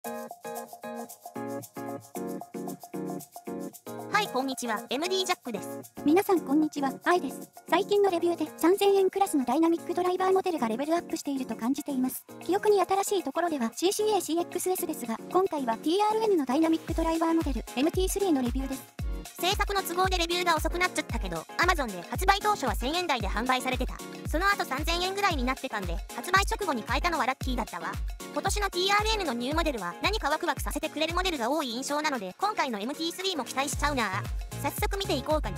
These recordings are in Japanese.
はい、こんにちは、MD ジャックです。皆さんこんにちは、アイです。最近のレビューで3000円クラスのダイナミックドライバーモデルがレベルアップしていると感じています。記憶に新しいところでは CCA-CXS ですが、今回は TRN のダイナミックドライバーモデル MT3 のレビューです。制作の都合でレビューが遅くなっちゃったけど、Amazon で発売当初は1000円台で販売されてた。その後3000円ぐらいになってたんで、発売直後に買えたのはラッキーだったわ。今年の TRN のニューモデルは何かワクワクさせてくれるモデルが多い印象なので、今回の MT3 も期待しちゃうな。早速見ていこうかね。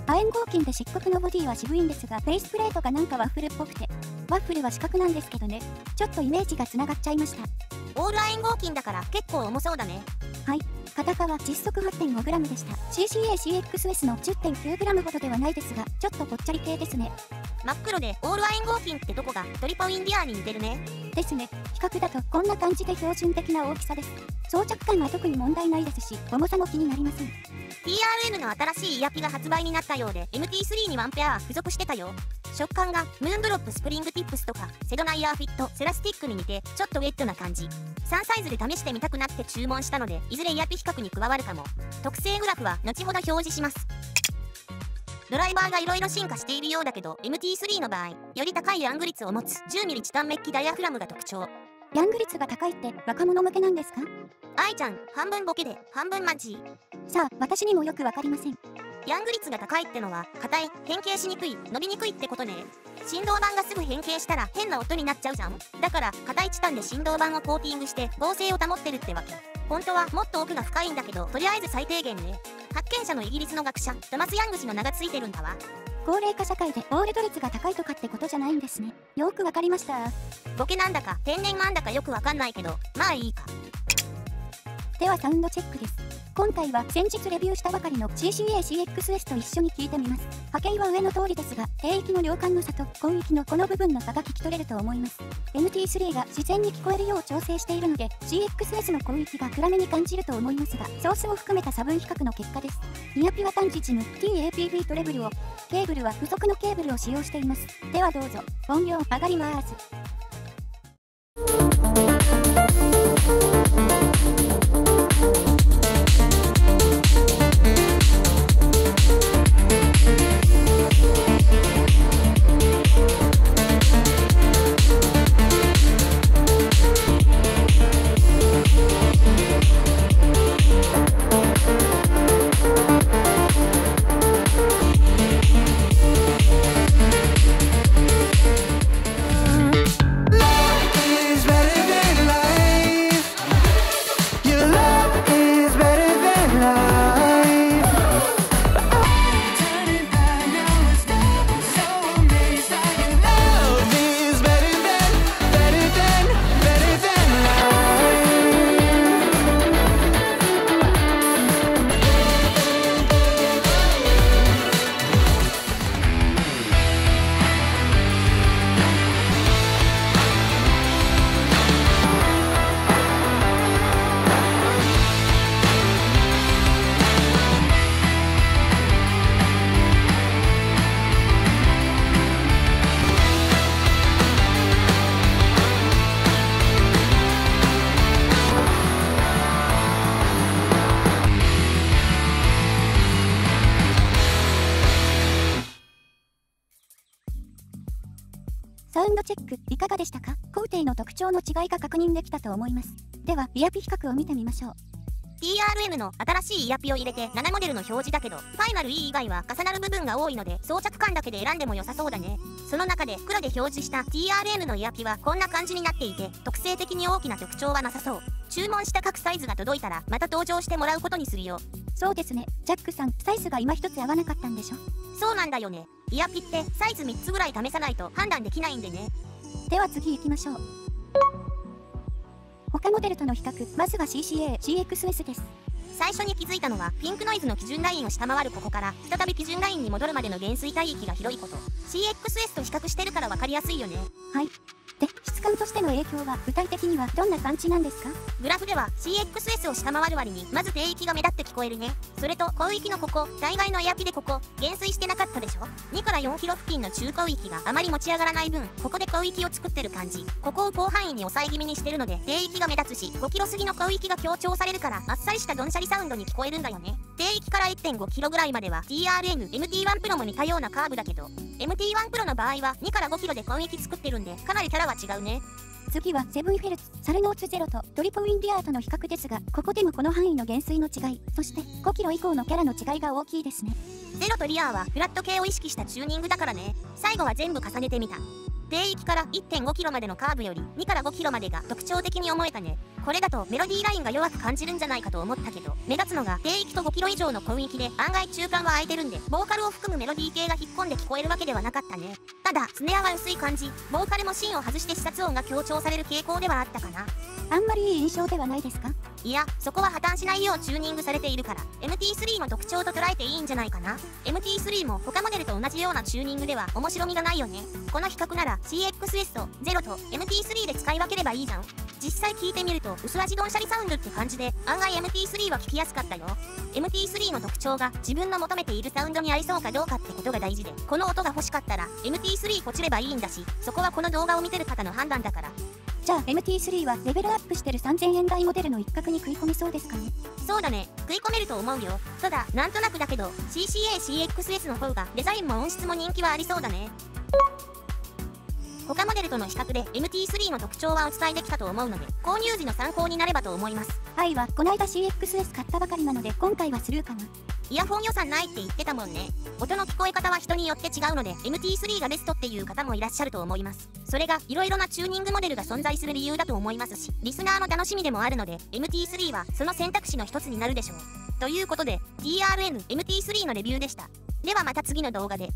亜鉛合金で漆黒のボディは渋いんですが、フェイスプレートがなんかワッフルっぽくて、ワッフルは四角なんですけどね、ちょっとイメージがつながっちゃいました。オール亜鉛合金だから結構重そうだね。はい。型化は実測 8.5g でした。CCA-CXS の 10.9g ほどではないですが、ちょっとぽっちゃり系ですね。真っ黒でオール亜鉛合金ってとこがトリポインディアに似てるね。ですね。比較だとこんな感じで標準的な大きさです。装着感は特に問題ないですし、重さも気になりません。TRN の新しいイヤピが発売になったようで、MT3 にワンペア付属してたよ。食感がムーンドロップスプリングティップスとかセドナイヤーフィットセラスティックに似てちょっとウェットな感じ。3サイズで試してみたくなって注文したので、いずれイヤピ比較に加わるかも。特製グラフは後ほど表示します。ドライバーがいろいろ進化しているようだけど、 MT3 の場合より高いヤング率を持つ 10mm チタンメッキダイヤフラムが特徴。ヤング率が高いって若者向けなんですか？愛ちゃん、半分ボケで半分マジ。さあ、私にもよくわかりません。ヤング率が高いってのは硬い、変形しにくい、伸びにくいってことね。振動板がすぐ変形したら変な音になっちゃうじゃん。だから硬いチタンで振動板をコーティングして剛性を保ってるってわけ。本当はもっと奥が深いんだけど、とりあえず最低限ね。発見者のイギリスの学者トマス・ヤング氏の名がついてるんだわ。高齢化社会でオールド率が高いとかってことじゃないんですね。よくわかりました。ボケなんだか天然なんだかよくわかんないけど、まあいいか。ではサウンドチェックです。今回は先日レビューしたばかりの CCA-CXS と一緒に聞いてみます。波形は上の通りですが、低域の量感の差と根域のこの部分の差が聞き取れると思います。MT3 が自然に聞こえるよう調整しているので、CXS の根域が暗めに感じると思いますが、ソースを含めた差分比較の結果です。ニアピは単ジム TAPV トレブルを、ケーブルは付属のケーブルを使用しています。ではどうぞ、音量上がります。サウンドチェックいかがでしたか？工程の特徴の違いが確認できたと思います。では、イヤピ比較を見てみましょう。TRN の新しいイヤピを入れて7モデルの表示だけど、ファイナル E 以外は重なる部分が多いので装着感だけで選んでも良さそうだね。その中で黒で表示した TRN のイヤピはこんな感じになっていて、特性的に大きな特徴はなさそう。注文した各サイズが届いたらまた登場してもらうことにするよ。そうですね。ジャックさん、サイズが今一つ合わなかったんでしょ？そうなんだよね。イヤピってサイズ3つぐらい試さないと判断できないんでね。では次行きましょう。他モデルとの比較、まずは CCA-CXS です。最初に気づいたのはピンクノイズの基準ラインを下回るここから再び基準ラインに戻るまでの減衰帯域が広いこと。CXS と比較してるから分かりやすいよね。はい。で、質感としての影響は具体的にはどんな感じなんですか？グラフでは CXS を下回る割にまず低域が目立って聞こえるね。それと広域のここ、大概のエアピでここ、減衰してなかったでしょ。2から4キロ付近の中広域があまり持ち上がらない分、ここで広域を作ってる感じ。ここを広範囲に抑え気味にしてるので低域が目立つし、5キロ過ぎの広域が強調されるからあっさりしたドンシャリサウンドに聞こえるんだよね。低域から 1.5 キロぐらいまでは TRN、MT1 Pro も似たようなカーブだけど、MT1 Pro の場合は2から5キロで広域作ってるんで、かなりキャラは違うね。次はセブンフェルツ、サルノーツゼロとトリポウィンディアーとの比較ですが、ここでもこの範囲の減衰の違い、そして5キロ以降のキャラの違いが大きいですね。ゼロとリアーはフラット系を意識したチューニングだからね。最後は全部重ねてみた。低域から 1.5 キロまでのカーブより2から5キロまでが特徴的に思えたね。これだとメロディーラインが弱く感じるんじゃないかと思ったけど、目立つのが低域と5キロ以上の広域で案外中間は空いてるんで、ボーカルを含むメロディー系が引っ込んで聞こえるわけではなかったね。ただスネアは薄い感じ、ボーカルも芯を外して視察音が強調される傾向ではあったかな。あんまりいい印象ではないですか？いや、そこは破綻しないようチューニングされているから MT3 の特徴と捉えていいんじゃないかな。 MT3 も他モデルと同じようなチューニングでは面白みがないよね。この比較なら CXS と0と MT3 で使い分ければいいじゃん。実際聞いてみると薄味ドンシャリサウンドって感じで案外 MT3 は聞きやすかったよ。 MT3 の特徴が自分の求めているサウンドに合いそうかどうかってことが大事で、この音が欲しかったら MT3 ポチればいいんだし、そこはこの動画を見てる方の判断だから。じゃあ MT3 はレベルアップしてる3000円台モデルの一角に食い込みそうですかね？そうだね、食い込めると思うよ。ただなんとなくだけど CCA-CXS の方がデザインも音質も人気はありそうだね。他モデルとの比較で MT3 の特徴はお伝えできたと思うので、購入時の参考になればと思います。はいはこないだ CXS 買ったばかりなので今回はスルーかな。イヤホン予算ないって言ってたもんね。音の聞こえ方は人によって違うので MT3 がベストっていう方もいらっしゃると思います。それが色々なチューニングモデルが存在する理由だと思いますし、リスナーの楽しみでもあるので MT3 はその選択肢の一つになるでしょう。ということで TRN-MT3 のレビューでした。ではまた次の動画で。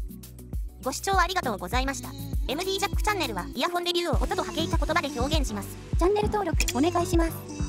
ご視聴ありがとうございました。MD ジャックチャンネルはイヤホンレビューを音と波形た言葉で表現します。チャンネル登録お願いします。